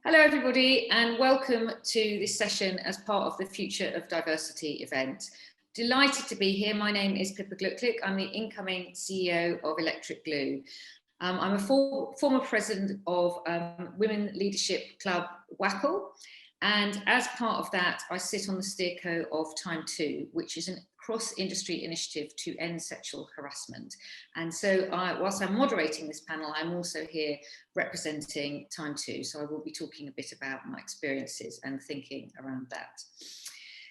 Hello everybody and welcome to this session as part of the Future of Diversity event. Delighted to be here. My name is Pippa Glucklick. I'm the incoming CEO of Electric Glue. I'm a former president of Women Leadership Club WACL, and as part of that I sit on the steerco of Time 2, which is a cross-industry initiative to end sexual harassment. And so whilst I'm moderating this panel, I'm also here representing Time 2, so I will be talking a bit about my experiences and thinking around that.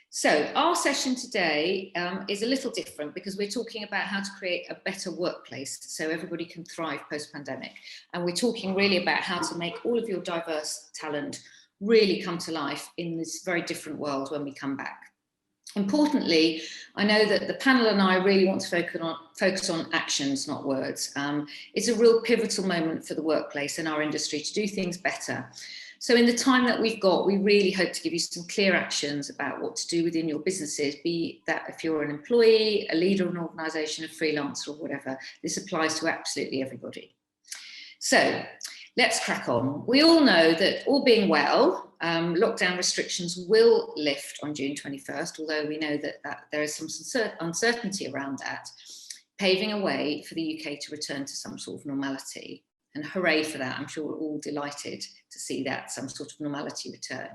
So our session today is a little different because we're talking about how to create a better workplace so everybody can thrive post-pandemic. And we're talking really about how to make all of your diverse talent really come to life in this very different world when we come back. Importantly, I know that the panel and I really want to focus on actions, not words. It's a real pivotal moment for the workplace and our industry to do things better. So in the time that we've got, we really hope to give you some clear actions about what to do within your businesses, be that if you're an employee, a leader of an organisation, a freelancer or whatever. This applies to absolutely everybody. So let's crack on. We all know that, all being well, lockdown restrictions will lift on June 21st, although we know that there is some uncertainty around that, paving a way for the UK to return to some sort of normality. And hooray for that. I'm sure we're all delighted to see that some sort of normality return.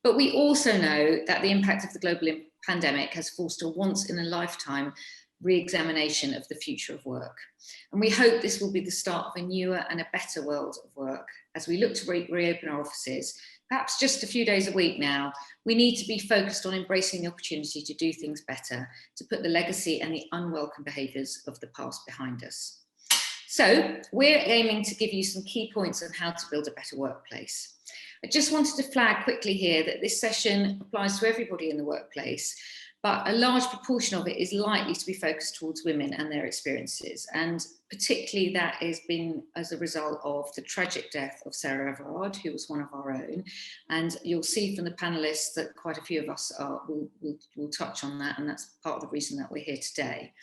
But we also know that the impact of the global pandemic has forced a once-in-a-lifetime re-examination of the future of work. And we hope this will be the start of a newer and a better world of work. As we look to reopen our offices, perhaps just a few days a week now, we need to be focused on embracing the opportunity to do things better, to put the legacy and the unwelcome behaviours of the past behind us. So we're aiming to give you some key points on how to build a better workplace. I just wanted to flag quickly here that this session applies to everybody in the workplace, but a large proportion of it is likely to be focused towards women and their experiences. And particularly that has been as a result of the tragic death of Sarah Everard, who was one of our own. And you'll see from the panelists that quite a few of us will touch on that, and that's part of the reason that we're here today.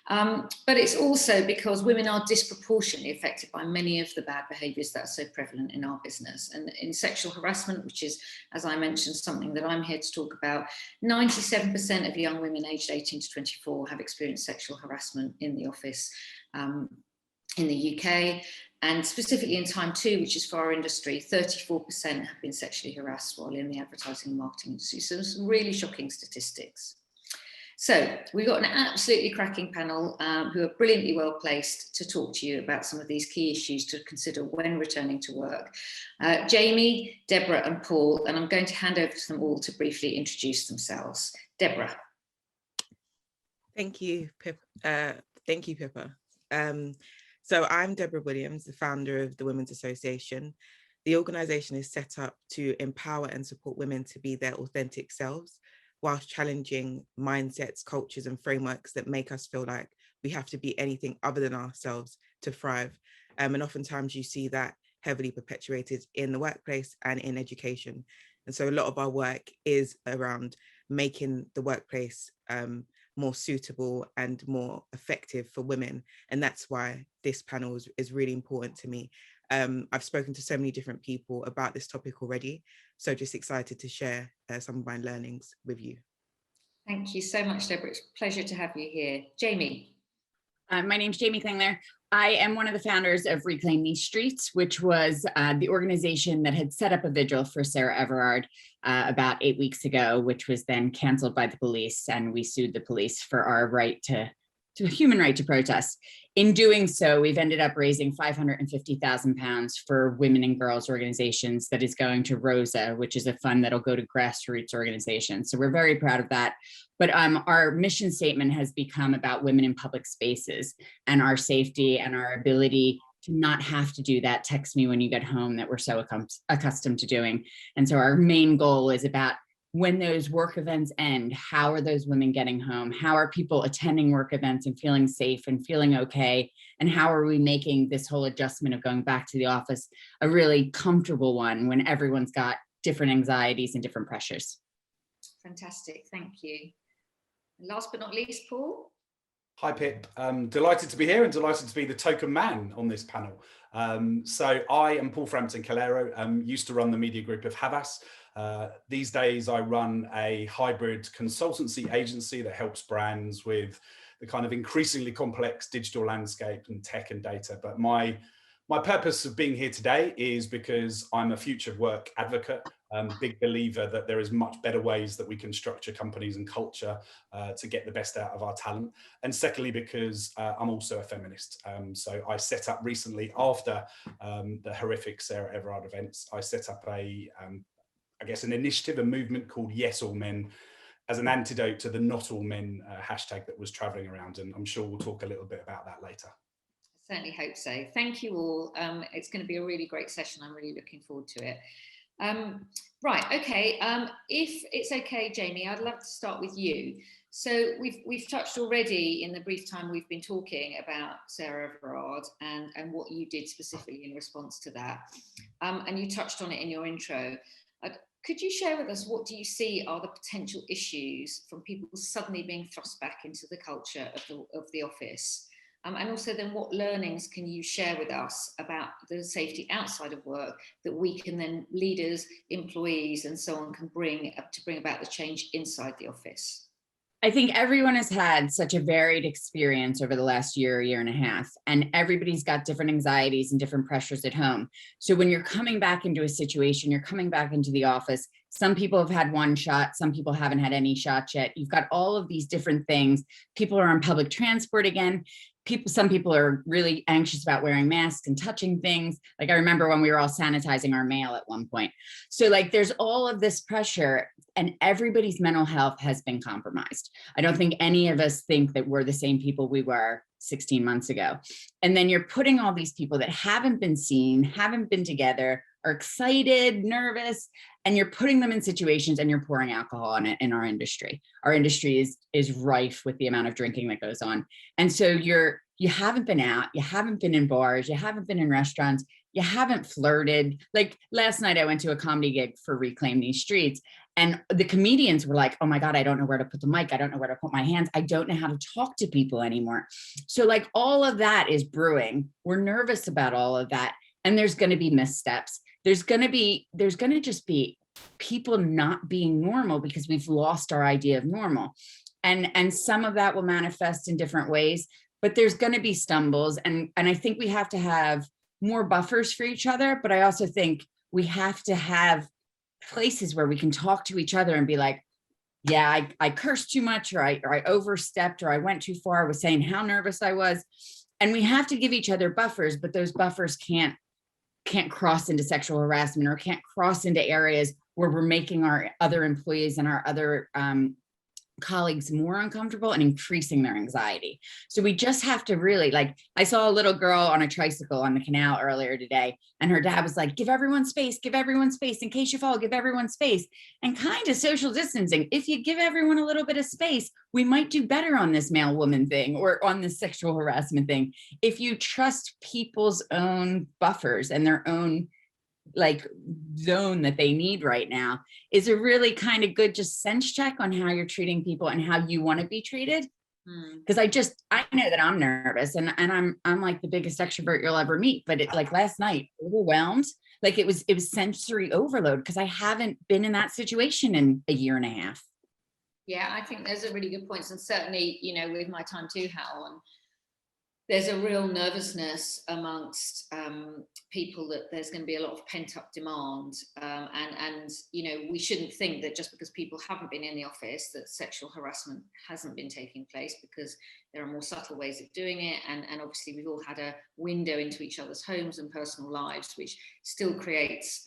But it's also because women are disproportionately affected by many of the bad behaviours that are so prevalent in our business. And in sexual harassment, which is, as I mentioned, something that I'm here to talk about, 97% of young women aged 18 to 24 have experienced sexual harassment in the office in the UK. And specifically in Time 2, which is for our industry, 34% have been sexually harassed while in the advertising and marketing industry. So some really shocking statistics. So we've got an absolutely cracking panel who are brilliantly well placed to talk to you about some of these key issues to consider when returning to work. Jamie, Deborah and Paul, and I'm going to hand over to them all to briefly introduce themselves. Deborah. Thank you, Pippa. So I'm Deborah Williams, the founder of the Women's Association. The organisation is set up to empower and support women to be their authentic selves, whilst challenging mindsets, cultures and frameworks that make us feel like we have to be anything other than ourselves to thrive. And oftentimes you see that heavily perpetuated in the workplace and in education. And so a lot of our work is around making the workplace more suitable and more effective for women. And that's why this panel is really important to me. I've spoken to so many different people about this topic already, so just excited to share some of my learnings with you. Thank you so much, Deborah. It's a pleasure to have you here. Jamie. My name's Jamie Klingler. I am one of the founders of Reclaim These Streets, which was the organization that had set up a vigil for Sarah Everard about 8 weeks ago, which was then canceled by the police, and we sued the police for our right to human right to protest. In doing so, we've ended up raising £550,000 for women and girls organizations that is going to ROSA, which is a fund that'll go to grassroots organizations. So we're very proud of that. But our mission statement has become about women in public spaces and our safety and our ability to not have to do that text me when you get home that we're so accustomed to doing. And so our main goal is about, when those work events end, how are those women getting home? How are people attending work events and feeling safe and feeling okay? And how are we making this whole adjustment of going back to the office a really comfortable one when everyone's got different anxieties and different pressures? Fantastic, thank you. And last but not least, Paul. Hi Pip, delighted to be here and delighted to be the token man on this panel. So I am Paul Frampton-Calero, used to run the media group of Havas. These days I run a hybrid consultancy agency that helps brands with the kind of increasingly complex digital landscape and tech and data. But my purpose of being here today is because I'm a future work advocate, big believer that there is much better ways that we can structure companies and culture to get the best out of our talent. And secondly, because I'm also a feminist. So I set up recently, after the horrific Sarah Everard events, I set up I guess an initiative, a movement called Yes All Men, as an antidote to the Not All Men hashtag that was traveling around. And I'm sure we'll talk a little bit about that later. I certainly hope so. Thank you all. It's going to be a really great session. I'm really looking forward to it. Right, okay. If it's okay, Jamie, I'd love to start with you. So we've touched already in the brief time we've been talking about Sarah Everard and what you did specifically in response to that. And you touched on it in your intro. Could you share with us, what do you see are the potential issues from people suddenly being thrust back into the culture of the office? And also then, what learnings can you share with us about the safety outside of work that we can then, leaders, employees and so on, can bring about the change inside the office? I think everyone has had such a varied experience over the last year and a half, and everybody's got different anxieties and different pressures at home. So when you're coming back into a situation, you're coming back into the office, some people have had one shot, some people haven't had any shots yet. You've got all of these different things. People are on public transport again. Some people are really anxious about wearing masks and touching things. Like I remember when we were all sanitizing our mail at one point. So like there's all of this pressure and everybody's mental health has been compromised. I don't think any of us think that we're the same people we were 16 months ago. And then you're putting all these people that haven't been seen, haven't been together, are excited, nervous, and you're putting them in situations and you're pouring alcohol on it in our industry. Our industry is rife with the amount of drinking that goes on. And so you haven't been out, you haven't been in bars, you haven't been in restaurants, you haven't flirted. Like last night I went to a comedy gig for Reclaim These Streets, and the comedians were like, oh my God, I don't know where to put the mic. I don't know where to put my hands. I don't know how to talk to people anymore. So like all of that is brewing. We're nervous about all of that. And there's going to be missteps. There's going to just be people not being normal because we've lost our idea of normal. And some of that will manifest in different ways, but there's going to be stumbles. And I think we have to have more buffers for each other. But I also think we have to have places where we can talk to each other and be like, yeah, I cursed too much, or I overstepped, or I went too far. I was saying how nervous I was. And we have to give each other buffers, but those buffers can't cross into sexual harassment or can't cross into areas where we're making our other employees and our other colleagues more uncomfortable and increasing their anxiety. So we just have to really, like, I saw a little girl on a tricycle on the canal earlier today, and her dad was like, give everyone space in case you fall, give everyone space. And kind of social distancing, if you give everyone a little bit of space, we might do better on this male woman thing or on this sexual harassment thing. If you trust people's own buffers and their own like zone that they need right now, is a really kind of good just sense check on how you're treating people and how you want to be treated. Because I know that I'm nervous and I'm like the biggest extrovert you'll ever meet, but it, like last night, overwhelmed, like it was sensory overload because I haven't been in that situation in a year and a half. Yeah, I think those are really good points, and certainly, you know, with my time too hat on, there's a real nervousness amongst people that there's going to be a lot of pent-up demand, and you know, we shouldn't think that just because people haven't been in the office that sexual harassment hasn't been taking place, because there are more subtle ways of doing it, and obviously we've all had a window into each other's homes and personal lives, which still creates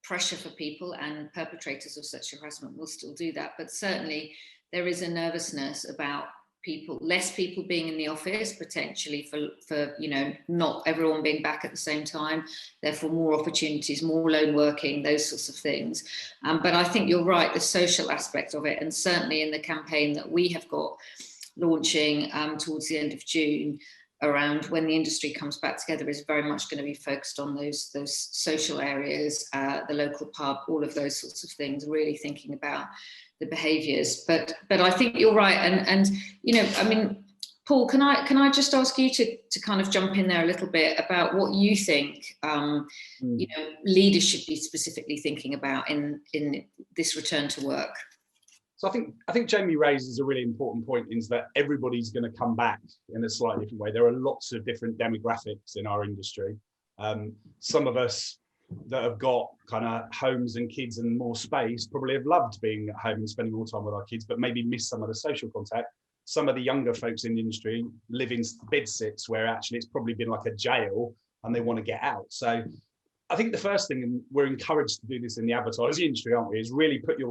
pressure for people, and perpetrators of sexual harassment will still do that. But certainly there is a nervousness about less people being in the office, potentially for you know, not everyone being back at the same time, therefore more opportunities, more lone working, those sorts of things. But I think you're right, the social aspect of it, and certainly in the campaign that we have got launching towards the end of June, around when the industry comes back together, is very much going to be focused on those social areas, the local pub, all of those sorts of things, really thinking about the behaviours. But I think you're right, and you know, I mean, Paul, can I just ask you to kind of jump in there a little bit about what you think you know, leaders should be specifically thinking about in this return to work? So I think Jamie raises a really important point, is that everybody's going to come back in a slightly different way. There are lots of different demographics in our industry. Some of us that have got kind of homes and kids and more space probably have loved being at home and spending more time with our kids, but maybe miss some of the social contact. Some of the younger folks in the industry live in bed sits where actually it's probably been like a jail and they want to get out. So I think the first thing, and we're encouraged to do this in the advertising industry, aren't we, is really put your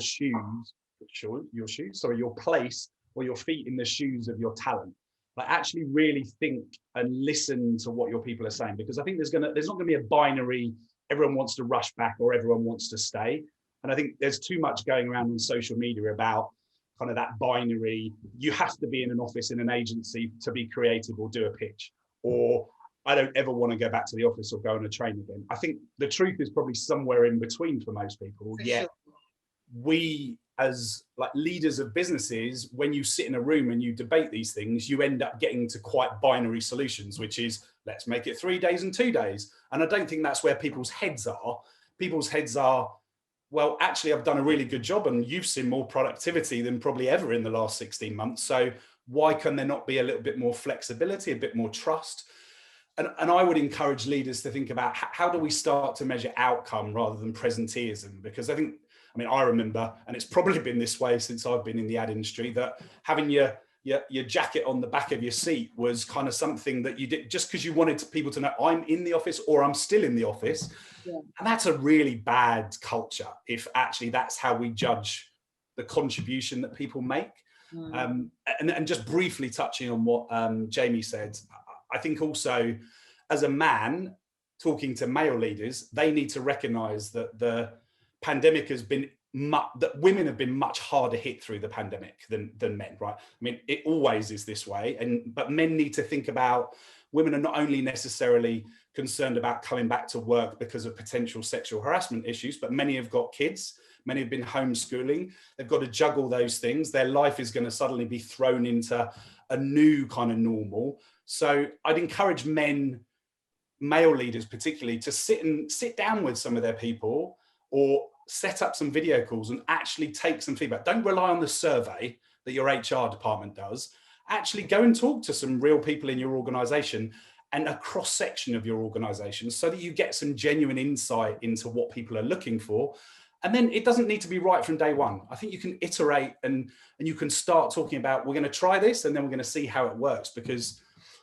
place or your feet in the shoes of your talent. Like actually really think and listen to what your people are saying, because I think there's not going to be a binary, everyone wants to rush back or everyone wants to stay. And I think there's too much going around on social media about kind of that binary, you have to be in an office in an agency to be creative or do a pitch, or I don't ever want to go back to the office or go on a train again. I think the truth is probably somewhere in between for most people. Yet we as like leaders of businesses, when you sit in a room and you debate these things, you end up getting to quite binary solutions, which is let's make it 3 days and 2 days. And I don't think that's where people's heads are. People's heads are, well, actually, I've done a really good job and you've seen more productivity than probably ever in the last 16 months. So why can there not be a little bit more flexibility, a bit more trust? And I would encourage leaders to think about how do we start to measure outcome rather than presenteeism? Because I remember, and it's probably been this way since I've been in the ad industry, that having your jacket on the back of your seat was kind of something that you did just because you wanted people to know I'm in the office or I'm still in the office. Yeah. And that's a really bad culture if actually that's how we judge the contribution that people make. And just briefly touching on what Jamie said, I think also as a man talking to male leaders, they need to recognize that the pandemic has been that women have been much harder hit through the pandemic than men, right? I mean, it always is this way, but men need to think about women are not only necessarily concerned about coming back to work because of potential sexual harassment issues, but many have got kids, many have been homeschooling, they've got to juggle those things. Their life is going to suddenly be thrown into a new kind of normal. So I'd encourage male leaders particularly, to sit down with some of their people or set up some video calls and actually take some feedback. Don't rely on the survey that your HR department does. Actually go and talk to some real people in your organization and a cross section of your organization so that you get some genuine insight into what people are looking for. And then it doesn't need to be right from day one. I think you can iterate and you can start talking about, we're going to try this and then we're going to see how it works. Because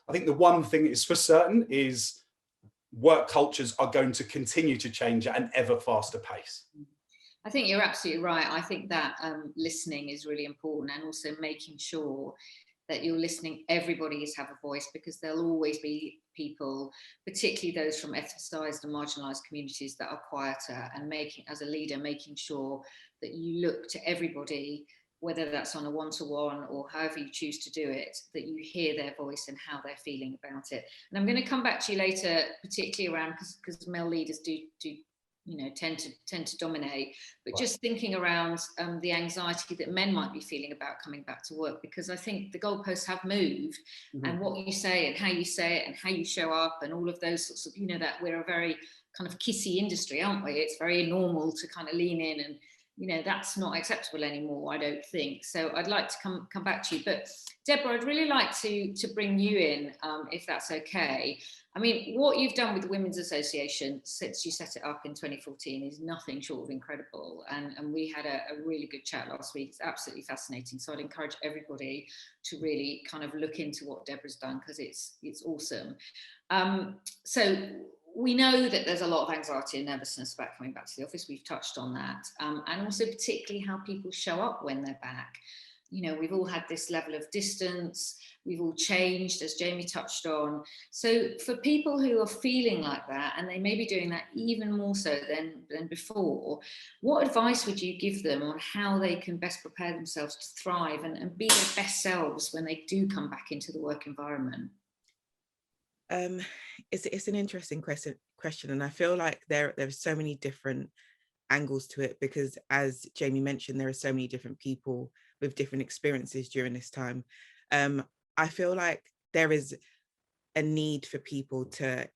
I think the one thing is for certain is work cultures are going to continue to change at an ever faster pace. I think you're absolutely right. I think that listening is really important, and also making sure that you're listening. Everybody is have a voice, because there'll always be people, particularly those from ethnicized and marginalized communities, that are quieter, and as a leader, making sure that you look to everybody, whether that's on a one-to-one or however you choose to do it, that you hear their voice and how they're feeling about it. And I'm going to come back to you later, particularly around, because male leaders do tend to dominate, but right. Just thinking around the anxiety that men might be feeling about coming back to work, because I think the goalposts have moved, and what you say and how you say it and how you show up and all of those sorts of, that we're a very kind of kissy industry, aren't we? It's very normal to kind of lean in, and that's not acceptable anymore, I don't think. So I'd like to come back to you, but Deborah, I'd really like to bring you in, if that's okay. I mean, what you've done with the Women's Association since you set it up in 2014 is nothing short of incredible. And we had a really good chat last week. It's absolutely fascinating. So I'd encourage everybody to really kind of look into what Deborah's done, because it's awesome. So we know that there's a lot of anxiety and nervousness about coming back to the office. We've touched on that. And also particularly how people show up when they're back. We've all had this level of distance. We've all changed, as Jamie touched on. So for people who are feeling like that, and they may be doing that even more so than before, what advice would you give them on how they can best prepare themselves to thrive and be their best selves when they do come back into the work environment? It's an interesting question, and I feel like there are so many different angles to it, because as Jamie mentioned, there are so many different people with different experiences during this time. I feel like there is a need for people to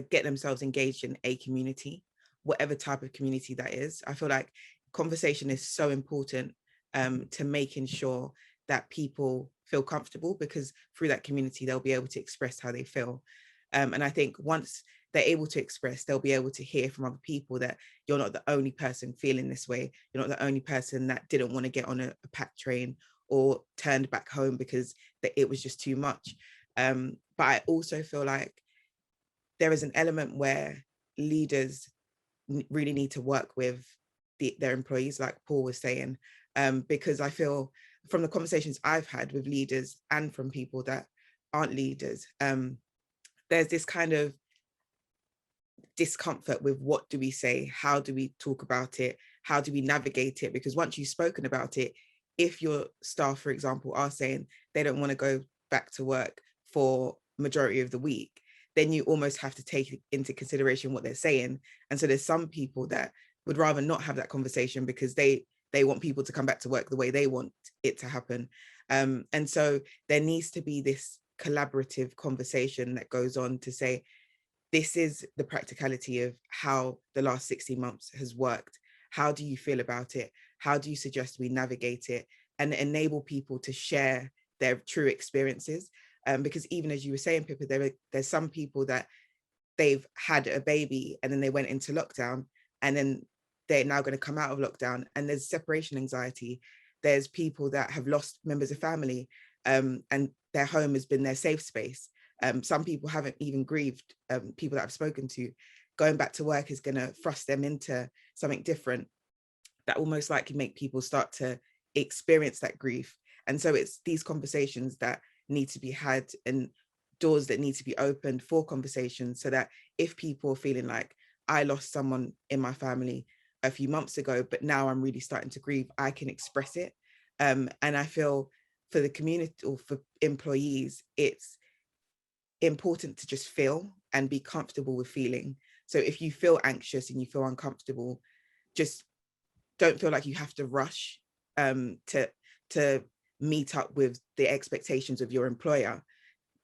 get themselves engaged in a community, whatever type of community that is. I feel like conversation is so important to making sure that people feel comfortable, because through that community, they'll be able to express how they feel. And I think once they're able to express, they'll be able to hear from other people that you're not the only person feeling this way. You're not the only person that didn't want to get on a packed train or turned back home because it was just too much. But I also feel like there is an element where leaders really need to work with their employees, like Paul was saying, because I feel from the conversations I've had with leaders and from people that aren't leaders, there's this kind of discomfort with what do we say, how do we talk about it, how do we navigate it? Because once you've spoken about it, if your staff, for example, are saying they don't want to go back to work for majority of the week, then you almost have to take into consideration what they're saying. And so there's some people that would rather not have that conversation because they want people to come back to work the way they want it to happen. And so there needs to be this collaborative conversation that goes on to say, this is the practicality of how the last 16 months has worked. How do you feel about it? How do you suggest we navigate it and enable people to share their true experiences? Because even as you were saying, Pippa, there's some people that they've had a baby and then they went into lockdown, and then they're now going to come out of lockdown, and there's separation anxiety. There's people that have lost members of family, and their home has been their safe space. Some people haven't even grieved. People that I've spoken to, going back to work is going to thrust them into something different that almost like make people start to experience that grief. And so it's these conversations that need to be had and doors that need to be opened for conversations, so that if people are feeling like, I lost someone in my family a few months ago, but now I'm really starting to grieve, I can express it. And I feel for the community or for employees, it's important to just feel and be comfortable with feeling. So if you feel anxious and you feel uncomfortable, just don't feel like you have to rush to meet up with the expectations of your employer.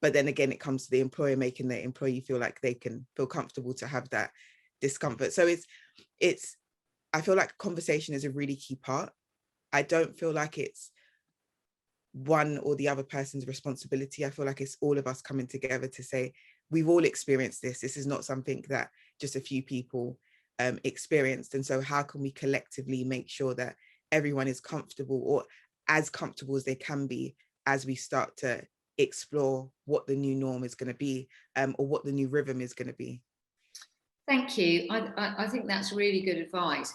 But then again, it comes to the employer making the employee feel like they can feel comfortable to have that discomfort. So it's I feel like conversation is a really key part. I don't feel like it's one or the other person's responsibility. I feel like it's all of us coming together to say, we've all experienced this. This is not something that just a few people experienced. And so how can we collectively make sure that everyone is comfortable, or as comfortable as they can be, as we start to explore what the new norm is going to be, or what the new rhythm is going to be. Thank you. I think that's really good advice.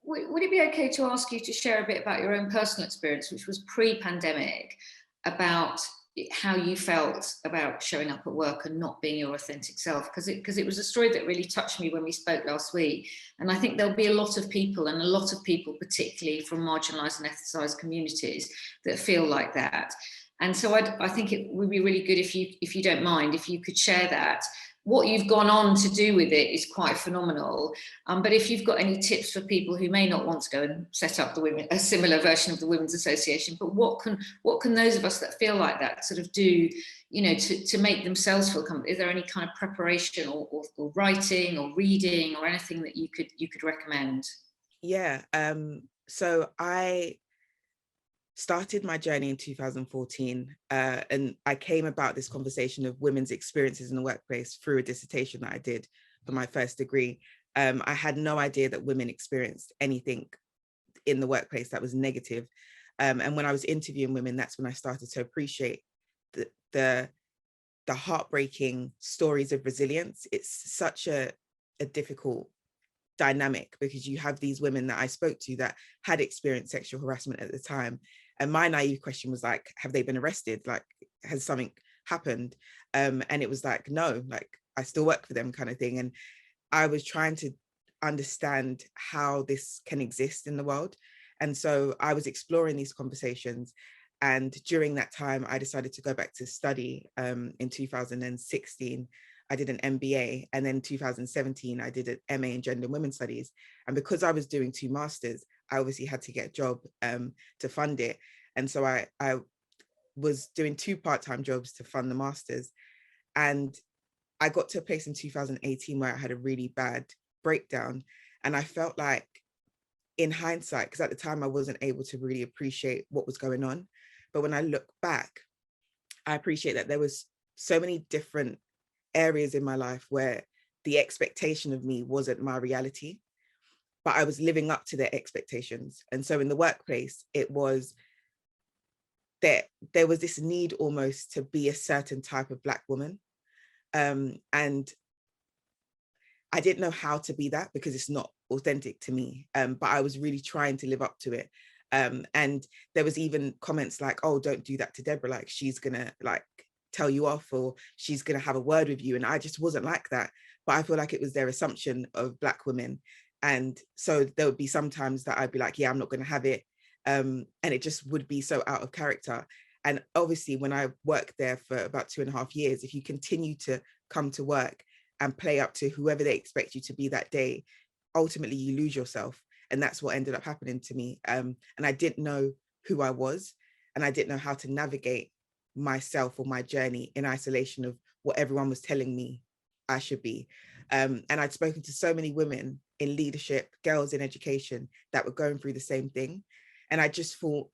Would it be okay to ask you to share a bit about your own personal experience, which was pre-pandemic, about how you felt about showing up at work and not being your authentic self? Because it was a story that really touched me when we spoke last week. And I think there'll be a lot of people, particularly from marginalised and ethnicised communities, that feel like that. And so I think it would be really good if you don't mind, if you could share that. What you've gone on to do with it is quite phenomenal. But if you've got any tips for people who may not want to go and set up a similar version of the Women's Association, but what can those of us that feel like that sort of do, to make themselves feel comfortable? Is there any kind of preparation or writing or reading or anything that you could recommend? Yeah. So I started my journey in 2014, and I came about this conversation of women's experiences in the workplace through a dissertation that I did for my first degree. I had no idea that women experienced anything in the workplace that was negative. And when I was interviewing women, that's when I started to appreciate the heartbreaking stories of resilience. It's such a difficult dynamic, because you have these women that I spoke to that had experienced sexual harassment at the time. And my naive question was like, have they been arrested? Like, has something happened? And it was like, no, like I still work for them kind of thing. And I was trying to understand how this can exist in the world. And so I was exploring these conversations. And during that time, I decided to go back to study. In 2016, I did an MBA, and then 2017, I did an MA in Gender and Women's Studies. And because I was doing 2 masters, I obviously had to get a job to fund it. And so I was doing 2 part-time jobs to fund the master's. And I got to a place in 2018 where I had a really bad breakdown. And I felt like, in hindsight, because at the time I wasn't able to really appreciate what was going on, but when I look back, I appreciate that there was so many different areas in my life where the expectation of me wasn't my reality, but I was living up to their expectations. And so in the workplace, it was that there was this need almost to be a certain type of Black woman. And I didn't know how to be that because it's not authentic to me, but I was really trying to live up to it. And there was even comments like, oh, don't do that to Deborah, like she's gonna like tell you off, or she's gonna have a word with you. And I just wasn't like that. But I feel like it was their assumption of Black women. And so there would be sometimes that I'd be like, yeah, I'm not gonna have it. And it just would be so out of character. And obviously when I worked there for about 2.5 years, if you continue to come to work and play up to whoever they expect you to be that day, ultimately you lose yourself. And that's what ended up happening to me. And I didn't know who I was, and I didn't know how to navigate myself or my journey in isolation of what everyone was telling me I should be. And I'd spoken to so many women in leadership, girls in education that were going through the same thing. And I just thought,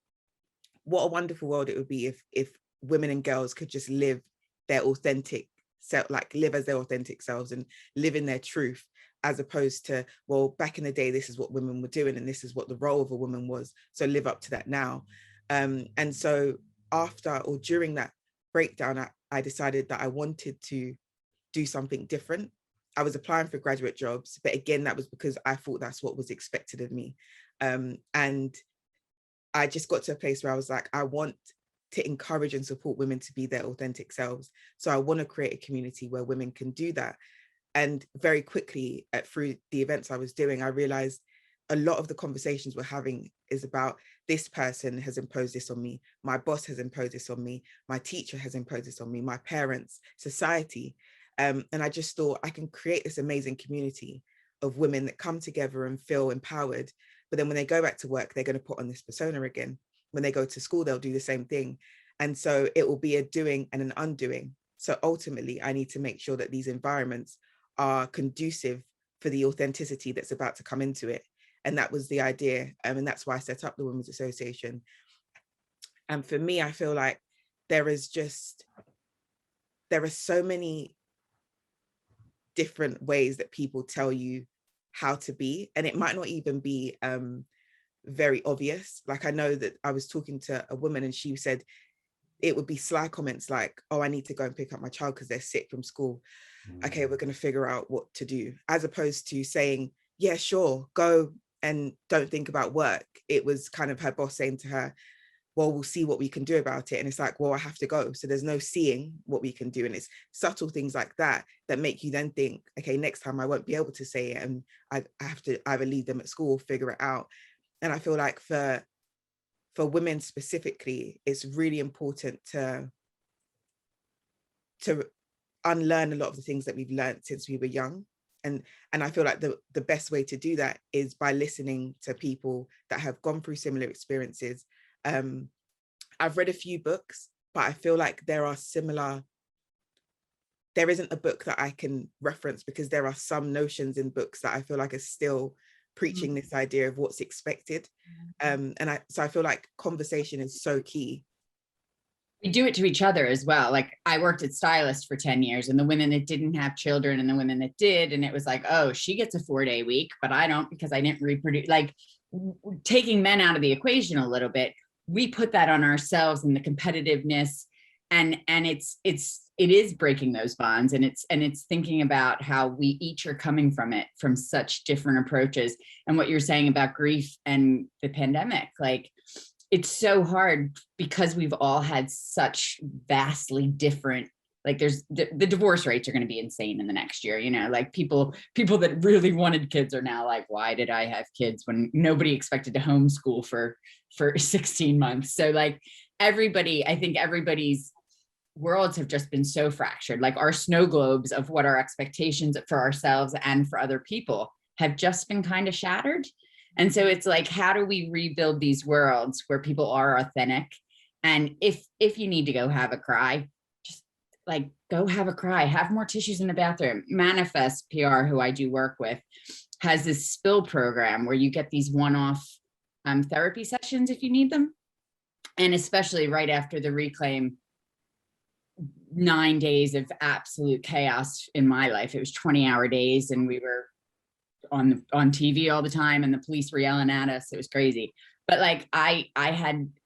what a wonderful world it would be if women and girls could just live their authentic self, like live as their authentic selves and live in their truth, as opposed to, well, back in the day, this is what women were doing and this is what the role of a woman was, so live up to that now. And so after or during that breakdown, I decided that I wanted to do something different. I was applying for graduate jobs, but again, that was because I thought that's what was expected of me. And I just got to a place where I was like, I want to encourage and support women to be their authentic selves. So I want to create a community where women can do that. And very quickly, through the events I was doing, I realized a lot of the conversations we're having is about, this person has imposed this on me, my boss has imposed this on me, my teacher has imposed this on me, my parents, society. And I just thought I can create this amazing community of women that come together and feel empowered. But then when they go back to work, they're going to put on this persona again. When they go to school, they'll do the same thing. And so it will be a doing and an undoing. So ultimately, I need to make sure that these environments are conducive for the authenticity that's about to come into it. And that was the idea. And that's why I set up the Women's Association. And for me, I feel like there are so many different ways that people tell you how to be, and it might not even be very obvious. Like, I know that I was talking to a woman and she said it would be sly comments like, oh, I need to go and pick up my child because they're sick from school. Okay, we're going to figure out what to do, as opposed to saying, yeah, sure, go and don't think about work. It was kind of her boss saying to her, well, we'll see what we can do about it. And it's like, well, I have to go. So there's no seeing what we can do. And it's subtle things like that that make you then think, okay, next time I won't be able to say it. And I have to either leave them at school or figure it out. And I feel like for women specifically, it's really important to unlearn a lot of the things that we've learned since we were young. And I feel like the best way to do that is by listening to people that have gone through similar experiences. I've read a few books, but I feel like there isn't a book that I can reference, because there are some notions in books that I feel like are still preaching this idea of what's expected. So I feel like conversation is so key. We do it to each other as well. Like, I worked at Stylist for 10 years, and the women that didn't have children and the women that did, and it was like, oh, she gets a 4-day week, but I don't, because I didn't reproduce. Like, taking men out of the equation a little bit, we put that on ourselves, and the competitiveness, and it is breaking those bonds, and it's thinking about how we each are coming from it from such different approaches. And what you're saying about grief and the pandemic, like, it's so hard because we've all had such vastly different, like, there's the divorce rates are going to be insane in the next year, you know, like people that really wanted kids are now like, why did I have kids when nobody expected to homeschool for 16 months? So like, I think everybody's worlds have just been so fractured. Like, our snow globes of what our expectations for ourselves and for other people have just been kind of shattered. And so it's like, how do we rebuild these worlds where people are authentic And if you need to go have a cry, just like go have a cry, have more tissues in the bathroom. Manifest PR, who I do work with, has this spill program where you get these one-off therapy sessions if you need them. And especially right after the reclaim 9 days of absolute chaos in my life. It was 20-hour days and we were on TV all the time and the police were yelling at us. It was crazy. But like I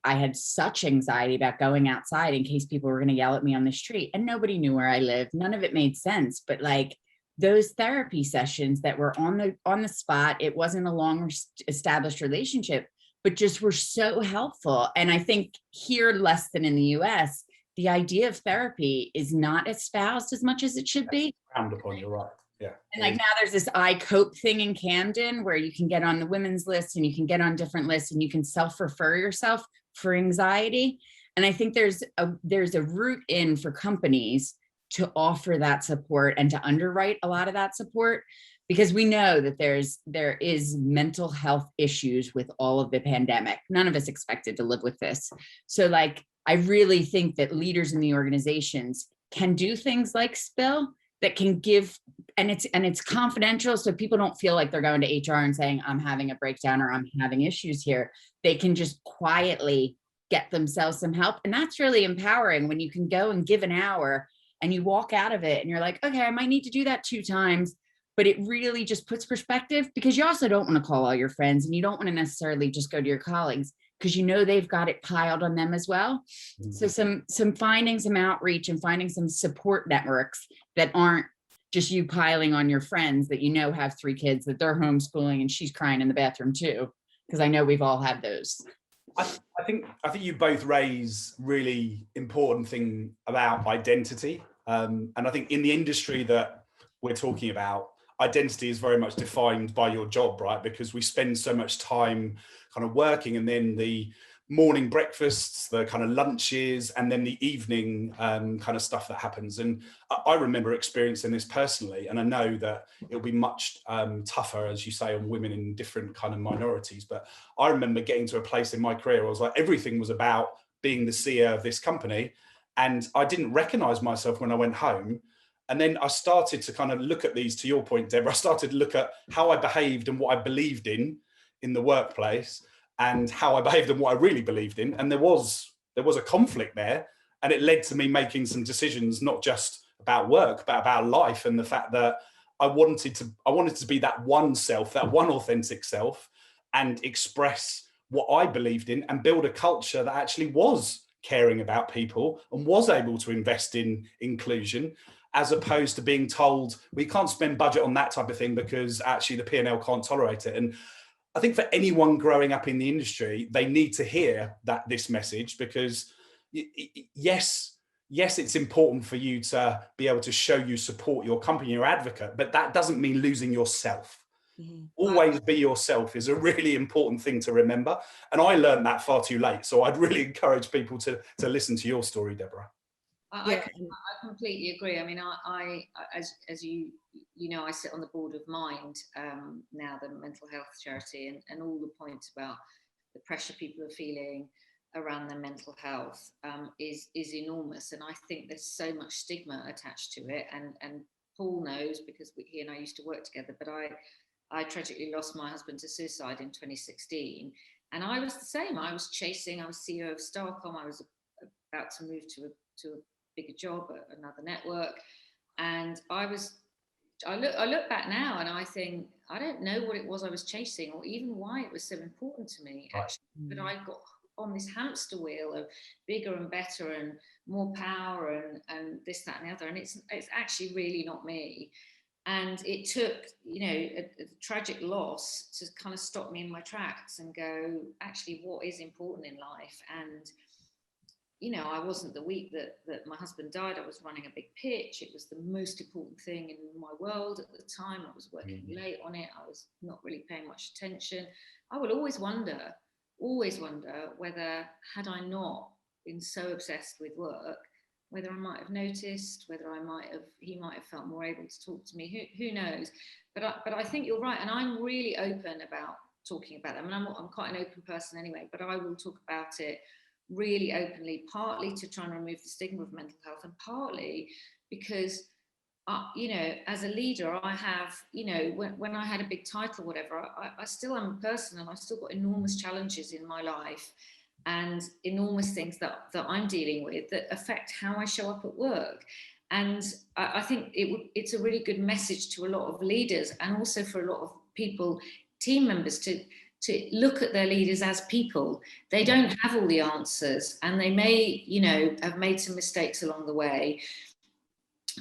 had such anxiety about going outside in case people were going to yell at me on the street, and nobody knew where I lived. None of it made sense. But like those therapy sessions that were on the spot, it wasn't a long established relationship, but just were so helpful. And I think here, less than in the US, the idea of therapy is not espoused as much as it should be. Frowned upon, you're right. Yeah. And like now there's this I Cope thing in Camden where you can get on the women's list and you can get on different lists and you can self-refer yourself for anxiety. And I think there's a route in for companies to offer that support and to underwrite a lot of that support, because we know that there is mental health issues with all of the pandemic. None of us expected to live with this. So like, I really think that leaders in the organizations can do things like Spill that can give, and it's confidential, so people don't feel like they're going to HR and saying, I'm having a breakdown or I'm having issues here. They can just quietly get themselves some help. And that's really empowering when you can go and give an hour and you walk out of it and you're like, okay, I might need to do that 2 times, but it really just puts perspective, because you also don't want to call all your friends and you don't want to necessarily just go to your colleagues because you know they've got it piled on them as well. Mm-hmm. So some finding some outreach and finding some support networks that aren't just you piling on your friends that you know have 3 kids that they're homeschooling and she's crying in the bathroom too, because I know we've all had those. I think you both raise really important thing about identity, and I think in the industry that we're talking about, identity is very much defined by your job, right? Because we spend so much time kind of working, and then the morning breakfasts, the kind of lunches, and then the evening kind of stuff that happens. And I remember experiencing this personally, and I know that it'll be much tougher, as you say, on women in different kind of minorities. But I remember getting to a place in my career where I was like, everything was about being the CEO of this company, and I didn't recognize myself when I went home. And then I started to kind of look at these, to your point, Deborah, I started to look at how I behaved and what I believed in the workplace, and how I behaved and what I really believed in. And there was a conflict there, and it led to me making some decisions, not just about work, but about life, and the fact that I wanted to be that one self, that one authentic self, and express what I believed in and build a culture that actually was caring about people and was able to invest in inclusion, as opposed to being told we can't spend budget on that type of thing because actually the P&L can't tolerate it. And I think for anyone growing up in the industry, they need to hear this message, because yes, it's important for you to be able to show you support your company, your advocate, but that doesn't mean losing yourself. Mm-hmm. Always be yourself is a really important thing to remember. And I learned that far too late. So I'd really encourage people to listen to your story, Deborah. I completely agree. I mean, I as you know, I sit on the board of Mind now, the mental health charity, and all the points about the pressure people are feeling around their mental health is enormous. And I think there's so much stigma attached to it. And Paul knows, because he and I used to work together, but I tragically lost my husband to suicide in 2016. And I was the same. I was CEO of Starcom. I was about to move to a bigger job at another network, and I look back now and I think I don't know what it was I was chasing, or even why it was so important to me, actually. But I got on this hamster wheel of bigger and better and more power and this, that, and the other, and it's actually really not me. And it took, a tragic loss to kind of stop me in my tracks and go, actually, what is important in life? And I wasn't the week that my husband died. I was running a big pitch. It was the most important thing in my world at the time. I was working late on it. I was not really paying much attention. I will always wonder whether, had I not been so obsessed with work, whether I might have noticed, whether he might have felt more able to talk to me. Who knows? But I think you're right, and I'm really open about talking about them. And I'm quite an open person anyway, but I will talk about it really openly, partly to try and remove the stigma of mental health, and partly because you know, as a leader, I have, you know, when I had a big title, whatever, I still am a person, and I've still got enormous challenges in my life and enormous things that I'm dealing with that affect how I show up at work. And I think it's a really good message to a lot of leaders, and also for a lot of people, team members, to look at their leaders as people. They don't have all the answers, and they may, you know, have made some mistakes along the way,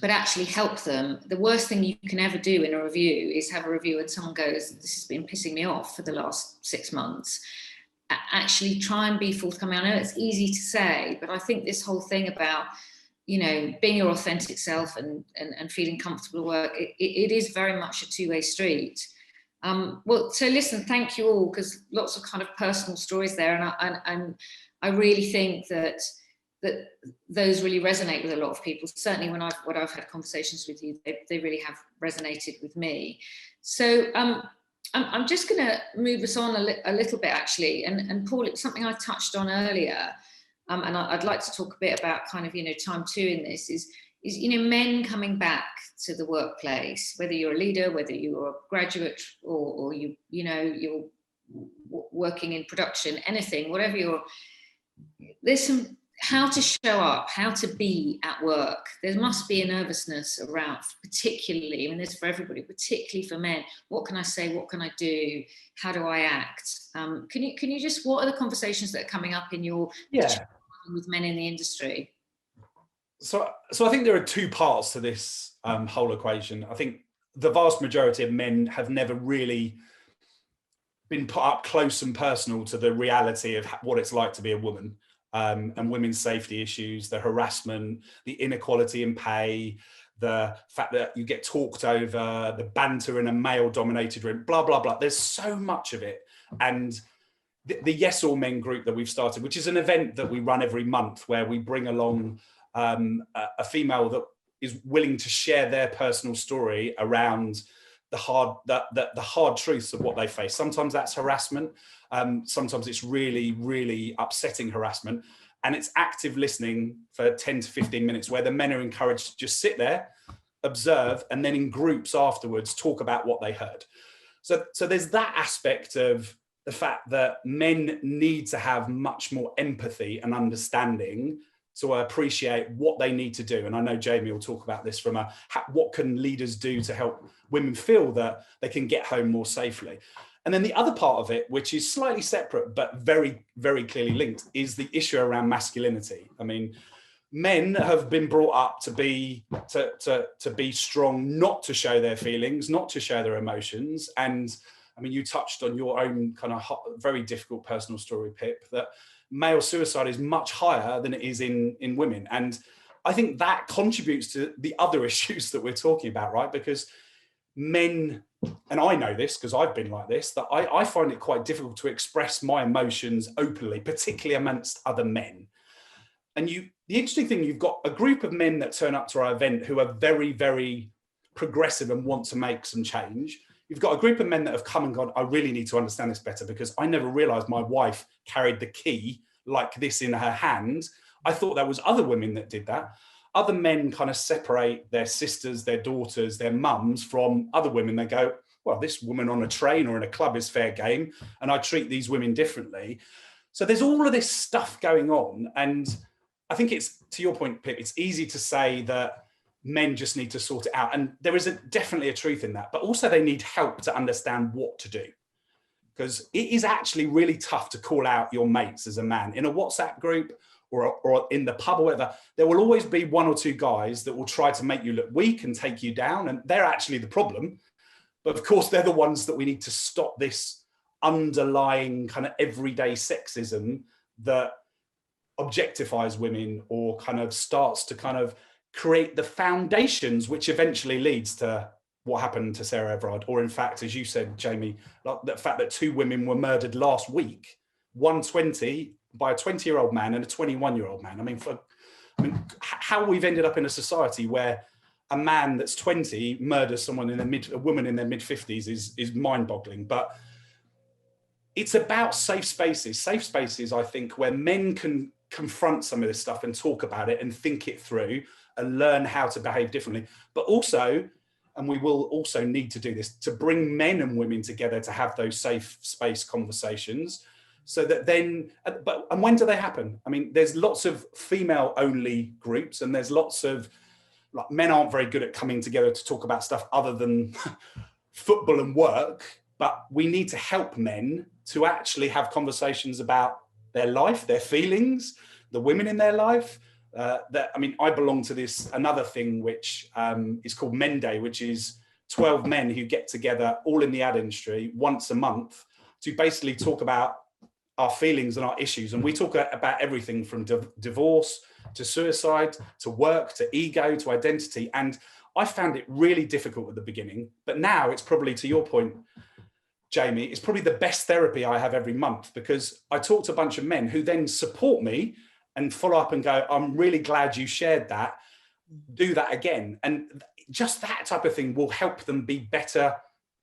but actually help them. The worst thing you can ever do in a review is have a review and someone goes, this has been pissing me off for the last 6 months. Actually try and be forthcoming. I know it's easy to say, but I think this whole thing about, you know, being your authentic self and feeling comfortable at work, it is very much a two-way street. Well, so listen, thank you all, because lots of kind of personal stories there, and I really think that those really resonate with a lot of people. Certainly when I've had conversations with you, they really have resonated with me. So I'm just going to move us on a little bit, actually. And Paul, it's something I touched on earlier, and I'd like to talk a bit about kind of, you know, time two in this is, you know, men coming back to the workplace, whether you're a leader, whether you're a graduate, or you know, you're working in production, anything, whatever there's some, how to show up, how to be at work. There must be a nervousness around, particularly, I mean, this is for everybody, particularly for men. What can I say? What can I do? How do I act? Can you just, what are the conversations that are coming up in your with men in the industry? So I think there are two parts to this whole equation. I think the vast majority of men have never really been put up close and personal to the reality of what it's like to be a woman. And women's safety issues, the harassment, the inequality in pay, the fact that you get talked over, the banter in a male-dominated room, blah, blah, blah. There's so much of it. And the Yes All Men group that we've started, which is an event that we run every month, where we bring along a female that is willing to share their personal story around the hard truths of what they face. Sometimes that's harassment. Sometimes it's really, really upsetting harassment. And it's active listening for 10 to 15 minutes, where the men are encouraged to just sit there, observe, and then in groups afterwards talk about what they heard. So there's that aspect of the fact that men need to have much more empathy and understanding to appreciate what they need to do. And I know Jamie will talk about this from what can leaders do to help women feel that they can get home more safely. And then the other part of it, which is slightly separate but very, very clearly linked, is the issue around masculinity. I mean, men have been brought up to be strong, not to show their feelings, not to show their emotions. And I mean, you touched on your own kind of very difficult personal story, Pip, that male suicide is much higher than it is in women. And I think that contributes to the other issues that we're talking about, right? Because men, and I know this because I've been like this, that I find it quite difficult to express my emotions openly, particularly amongst other men. And the interesting thing, you've got a group of men that turn up to our event who are very, very progressive and want to make some change. You've got a group of men that have come and gone, I really need to understand this better, because I never realized my wife carried the key like this in her hand. I thought there was other women that did that. Other men kind of separate their sisters, their daughters, their mums from other women. They go, well, this woman on a train or in a club is fair game, and I treat these women differently. So there's all of this stuff going on. And I think it's, to your point, Pip, it's easy to say that men just need to sort it out. And there is definitely a truth in that, but also they need help to understand what to do. Because it is actually really tough to call out your mates as a man in a WhatsApp group or in the pub or whatever. There will always be one or two guys that will try to make you look weak and take you down. And they're actually the problem. But of course, they're the ones that we need to stop this underlying kind of everyday sexism that objectifies women or kind of starts to kind of create the foundations, which eventually leads to what happened to Sarah Everard. Or in fact, as you said, Jamie, like the fact that 2 women were murdered last week, 120 by a 20-year-old man and a 21-year-old man. I mean, how we've ended up in a society where a man that's 20 murders someone a woman in their mid-50s is mind-boggling. But it's about safe spaces, I think, where men can confront some of this stuff and talk about it and think it through and learn how to behave differently. But also, and we will also need to do this, to bring men and women together to have those safe space conversations, so that then, and when do they happen? I mean, there's lots of female only groups, and there's lots of, like, men aren't very good at coming together to talk about stuff other than football and work, but we need to help men to actually have conversations about their life, their feelings, the women in their life. I mean, I belong to this another thing which is called Men Day, which is 12 men who get together all in the ad industry once a month to basically talk about our feelings and our issues. And we talk about everything from divorce to suicide to work to ego to identity. And I found it really difficult at the beginning, but now it's probably, to your point, Jamie, it's probably the best therapy I have every month, because I talk to a bunch of men who then support me and follow up and go, I'm really glad you shared that. Do that again. And just that type of thing will help them be better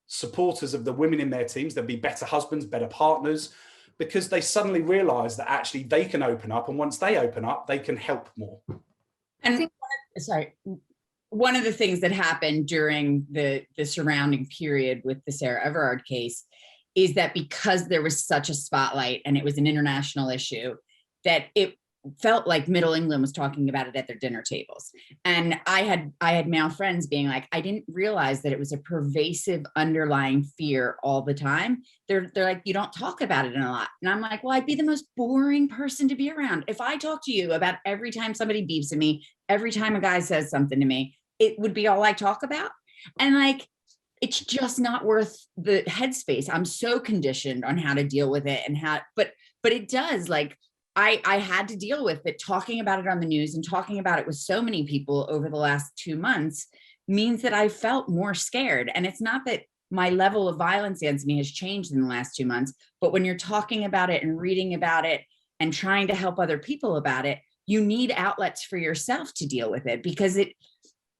supporters of the women in their teams. They'll be better husbands, better partners, because they suddenly realize that actually they can open up. And once they open up, they can help more. And I think, one of the things that happened during the surrounding period with the Sarah Everard case is that because there was such a spotlight and it was an international issue, that it felt like Middle England was talking about it at their dinner tables. And I had male friends being like, I didn't realize that it was a pervasive underlying fear all the time. They're like, you don't talk about it a lot. And I'm like, well, I'd be the most boring person to be around. If I talk to you about every time somebody beeps at me, every time a guy says something to me, it would be all I talk about. And like, it's just not worth the headspace. I'm so conditioned on how to deal with it and how, but it does, like, I had to deal with it. Talking about it on the news and talking about it with so many people over the last 2 months means that I felt more scared. And it's not that my level of violence against me has changed in the last 2 months, but when you're talking about it and reading about it and trying to help other people about it, you need outlets for yourself to deal with it, because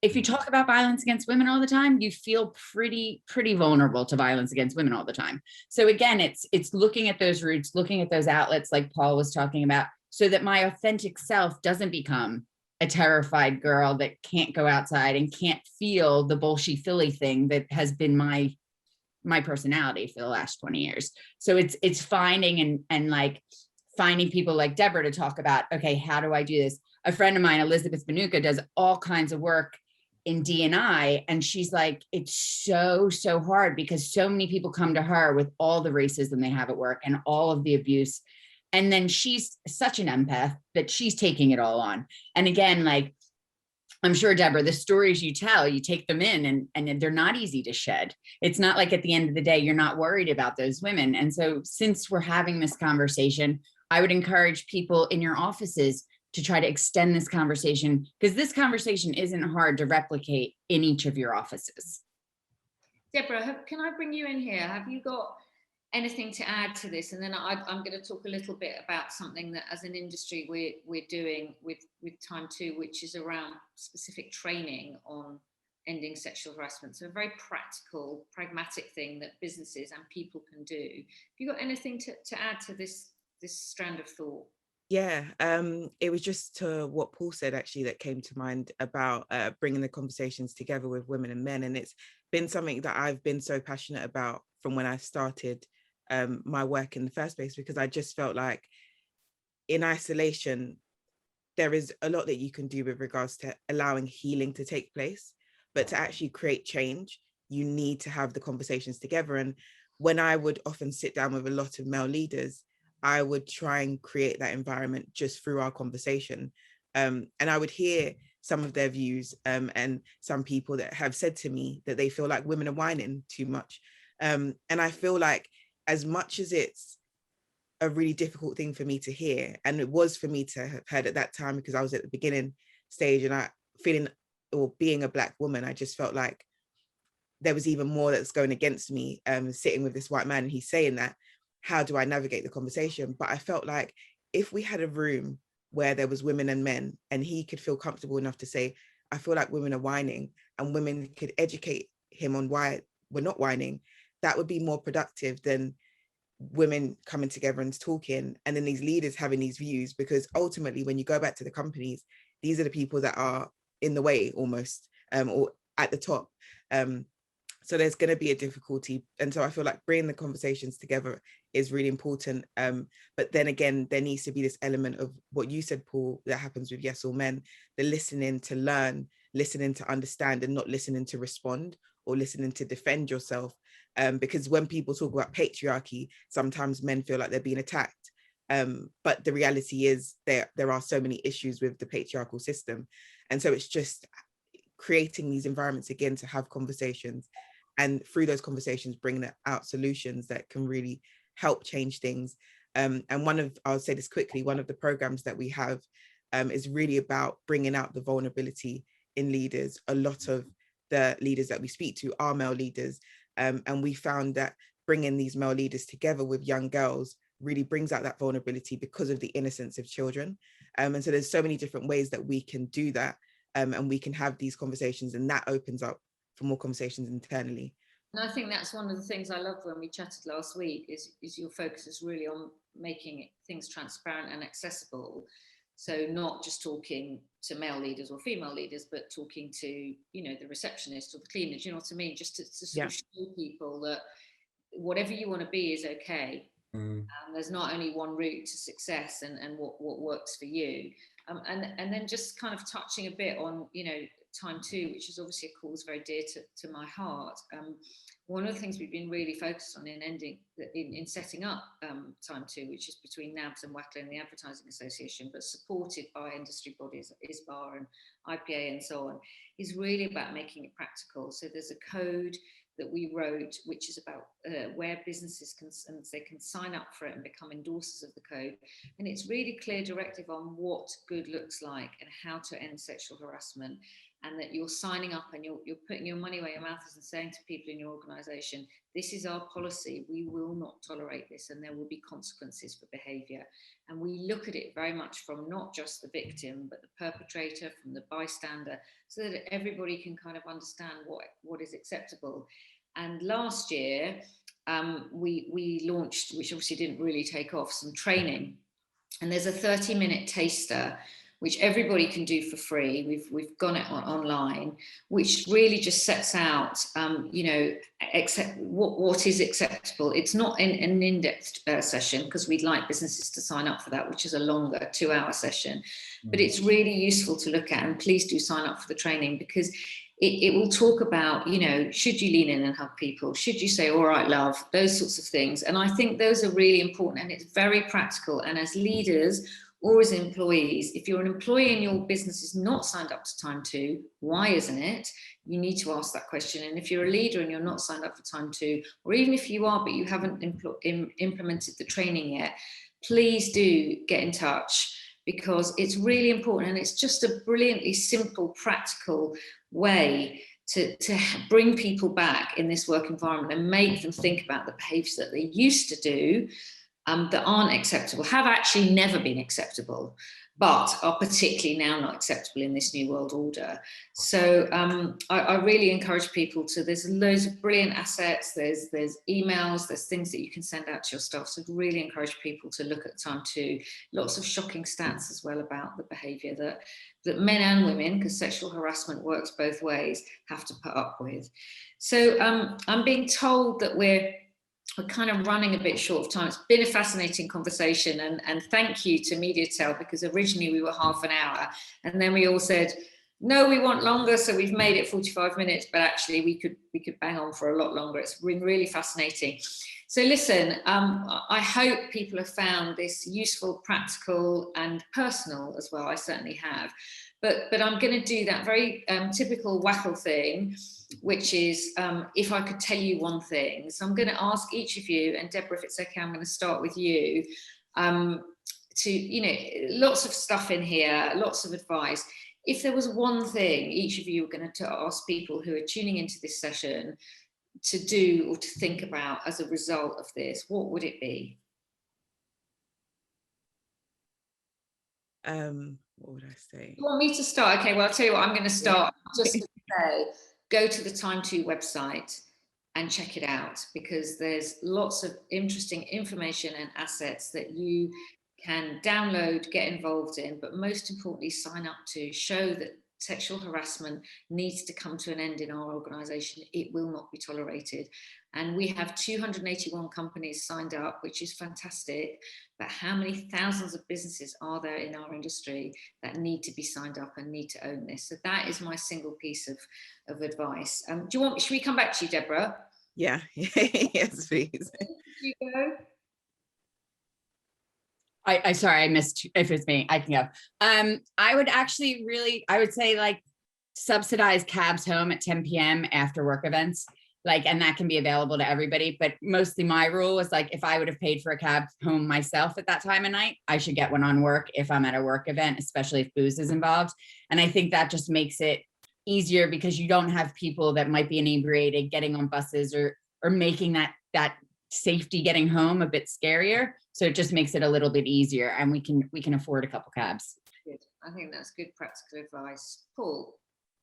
if you talk about violence against women all the time, you feel pretty vulnerable to violence against women all the time. So again, it's looking at those roots, looking at those outlets like Paul was talking about, so that my authentic self doesn't become a terrified girl that can't go outside and can't feel the bullshit Philly thing that has been my personality for the last 20 years. So it's finding and like finding people like Deborah to talk about, okay, how do I do this? A friend of mine, Elizabeth Banuka, does all kinds of work in D&I, and she's like, it's so hard because so many people come to her with all the racism they have at work and all of the abuse, and then she's such an empath that she's taking it all on. And again, like, I'm sure, Deborah, the stories you tell, you take them in and they're not easy to shed. It's not like at the end of the day you're not worried about those women. And so since we're having this conversation, I would encourage people in your offices to try to extend this conversation, because this conversation isn't hard to replicate in each of your offices. Deborah, can I bring you in here? Have you got anything to add to this? And then I'm going to talk a little bit about something that as an industry we're doing with Time 2, which is around specific training on ending sexual harassment. So a very practical, pragmatic thing that businesses and people can do. Have you got anything to add to this strand of thought? Yeah, it was just to what Paul said actually that came to mind about bringing the conversations together with women and men. And it's been something that I've been so passionate about from when I started my work in the first place, because I just felt like in isolation, there is a lot that you can do with regards to allowing healing to take place, but to actually create change, you need to have the conversations together. And when I would often sit down with a lot of male leaders, I would try and create that environment just through our conversation. And I would hear some of their views, and some people that have said to me that they feel like women are whining too much. And I feel like, as much as it's a really difficult thing for me to hear, and it was for me to have heard at that time, because I was at the beginning stage and being a Black woman, I just felt like there was even more that's going against me, sitting with this white man and he's saying that. How do I navigate the conversation? But I felt like if we had a room where there was women and men, and he could feel comfortable enough to say, I feel like women are whining, and women could educate him on why we're not whining, that would be more productive than women coming together and talking, and then these leaders having these views, because ultimately when you go back to the companies, these are the people that are in the way almost, or at the top. So there's going to be a difficulty, and so I feel like bringing the conversations together is really important. But then again, there needs to be this element of what you said, Paul, that happens with Yes All Men, the listening to learn, listening to understand, and not listening to respond or listening to defend yourself. Because when people talk about patriarchy, sometimes men feel like they're being attacked. But the reality is there are so many issues with the patriarchal system. And so it's just creating these environments again to have conversations, and through those conversations bringing out solutions that can really help change things. And I'll say this quickly, one of the programs that we have is really about bringing out the vulnerability in leaders. A lot of the leaders that we speak to are male leaders, and we found that bringing these male leaders together with young girls really brings out that vulnerability because of the innocence of children. And so there's so many different ways that we can do that, and we can have these conversations, and that opens up for more conversations internally. And I think that's one of the things I loved when we chatted last week is your focus is really on making things transparent and accessible. So not just talking to male leaders or female leaders, but talking to, you know, the receptionist or the cleaner, do you know what I mean? Just to sort of show people that whatever you want to be is okay. There's not only one route to success, and what works for you. And then just kind of touching a bit on, you know, time two, which is obviously a cause very dear to my heart. One of the things we've been really focused on in setting up time two, which is between NABS and WACLA and the Advertising Association, but supported by industry bodies, ISBA and IPA and so on, is really about making it practical. So there's a code that we wrote, which is about where businesses can sign up for it and become endorsers of the code. And it's really clear directive on what good looks like and how to end sexual harassment. And that you're signing up and you're putting your money where your mouth is and saying to people in your organisation, this is our policy, we will not tolerate this, and there will be consequences for behaviour. And we look at it very much from not just the victim, but the perpetrator, from the bystander, so that everybody can kind of understand what is acceptable. And last year, we launched, which obviously didn't really take off, some training. And there's a 30-minute taster which everybody can do for free. We've gone it online, which really just sets out, you know, what is acceptable. It's not an in-depth session, because we'd like businesses to sign up for that, which is a longer 2-hour session. But it's really useful to look at, and please do sign up for the training, because it will talk about, you know, should you lean in and hug people? Should you say, all right, love? Those sorts of things. And I think those are really important, and it's very practical. And as leaders or as employees, if you're an employee and your business is not signed up to time two, why isn't it? You need to ask that question. And if you're a leader and you're not signed up for time two, or even if you are, but you haven't implemented the training yet, please do get in touch, because it's really important. And it's just a brilliantly simple, practical way to bring people back in this work environment and make them think about the behaviours that they used to do that aren't acceptable, have actually never been acceptable, but are particularly now not acceptable in this new world order. So I really encourage people to, there's loads of brilliant assets, there's emails, there's things that you can send out to your staff. So I'd really encourage people to look at time two. Lots of shocking stats as well about the behaviour that men and women, because sexual harassment works both ways, have to put up with. So I'm being told that we're kind of running a bit short of time. It's been a fascinating conversation, and thank you to MediaTel, because originally we were half an hour, and then we all said, no, we want longer, so we've made it 45 minutes, but actually we could bang on for a lot longer. It's been really fascinating. So listen, I hope people have found this useful, practical, and personal as well. I certainly have. But I'm going to do that very typical WACL thing, which is if I could tell you one thing. So I'm going to ask each of you, and Deborah, if it's okay, I'm going to start with you, to, you know, lots of stuff in here, lots of advice. If there was one thing each of you were going to ask people who are tuning into this session to do or to think about as a result of this, what would it be? What would I say? You want me to start? Okay, well, I'll tell you what, I'm going to start. Just to say, go to the Time2 website and check it out, because there's lots of interesting information and assets that you can download, get involved in, but most importantly, sign up to. Show that sexual harassment needs to come to an end in our organisation. It will not be tolerated. And we have 281 companies signed up, which is fantastic. But how many thousands of businesses are there in our industry that need to be signed up and need to own this? So that is my single piece of advice. Should we come back to you, Deborah? Yeah, yes, please. You go. I sorry, I missed, if it's me, I can go. I would say like subsidize cabs home at 10 p.m. after work events, and that can be available to everybody. But mostly my rule was like, if I would have paid for a cab home myself at that time of night, I should get one on work if I'm at a work event, especially if booze is involved. And I think that just makes it easier, because you don't have people that might be inebriated getting on buses or making that safety getting home a bit scarier. So it just makes it a little bit easier, and we can afford a couple cabs. Good. I think that's good practical advice. Paul.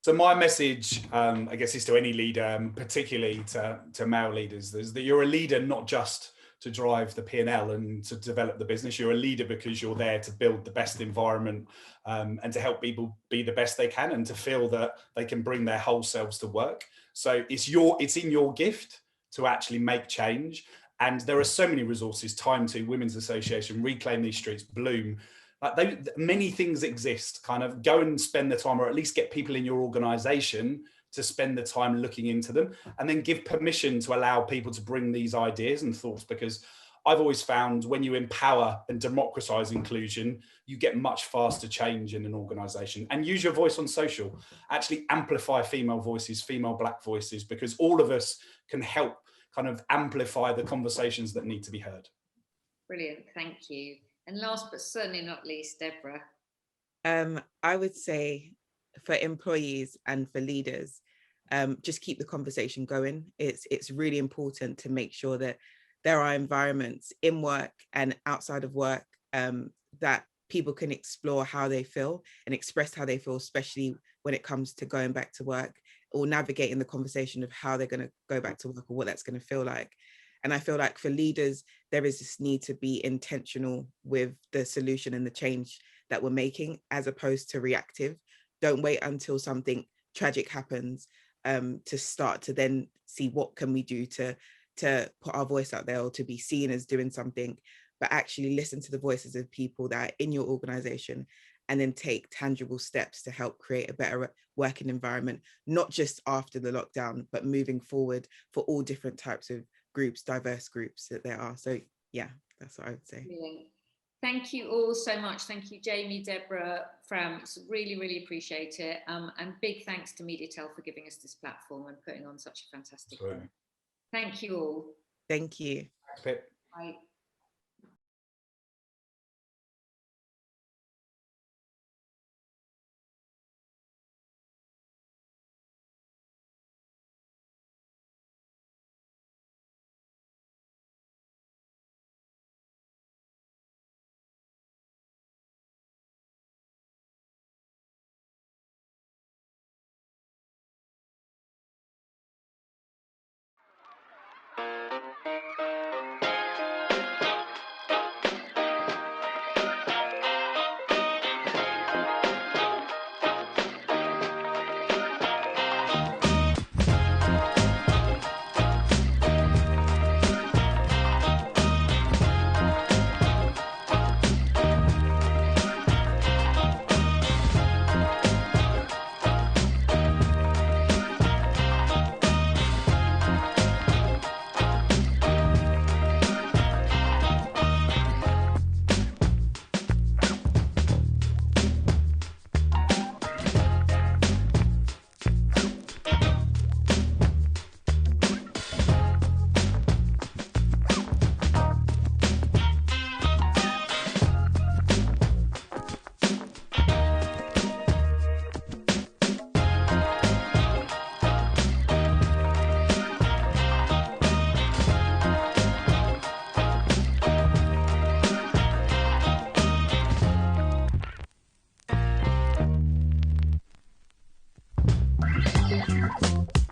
So my message, I guess, is to any leader, particularly to male leaders, is that you're a leader not just to drive the P&L and to develop the business. You're a leader because you're there to build the best environment and to help people be the best they can, and to feel that they can bring their whole selves to work. So it's in your gift to actually make change. And there are so many resources, Time to, Women's Association, Reclaim These Streets, Bloom. Many things exist. Kind of go and spend the time, or at least get people in your organization to spend the time looking into them, and then give permission to allow people to bring these ideas and thoughts. Because I've always found when you empower and democratize inclusion, you get much faster change in an organization. And use your voice on social. Actually amplify female voices, female Black voices, because all of us can help kind of amplify the conversations that need to be heard. Brilliant, thank you. And last but certainly not least, Deborah. I would say for employees and for leaders, just keep the conversation going. It's really important to make sure that there are environments in work and outside of work that people can explore how they feel and express how they feel, especially when it comes to going back to work, or navigating the conversation of how they're going to go back to work or what that's going to feel like. And I feel like for leaders, there is this need to be intentional with the solution and the change that we're making, as opposed to reactive. Don't wait until something tragic happens to start to then see what can we do to put our voice out there, or to be seen as doing something, but actually listen to the voices of people that are in your organization, and then take tangible steps to help create a better working environment, not just after the lockdown, but moving forward for all different types of groups, diverse groups that there are. So yeah, that's what I would say. Brilliant. Thank you all so much. Thank you, Jamie, Deborah, Fram. Really, really appreciate it. And big thanks to MediaTel for giving us this platform and putting on such a fantastic event. Thank you all. Thank you. Thanks, Pip. Bye. Thank you.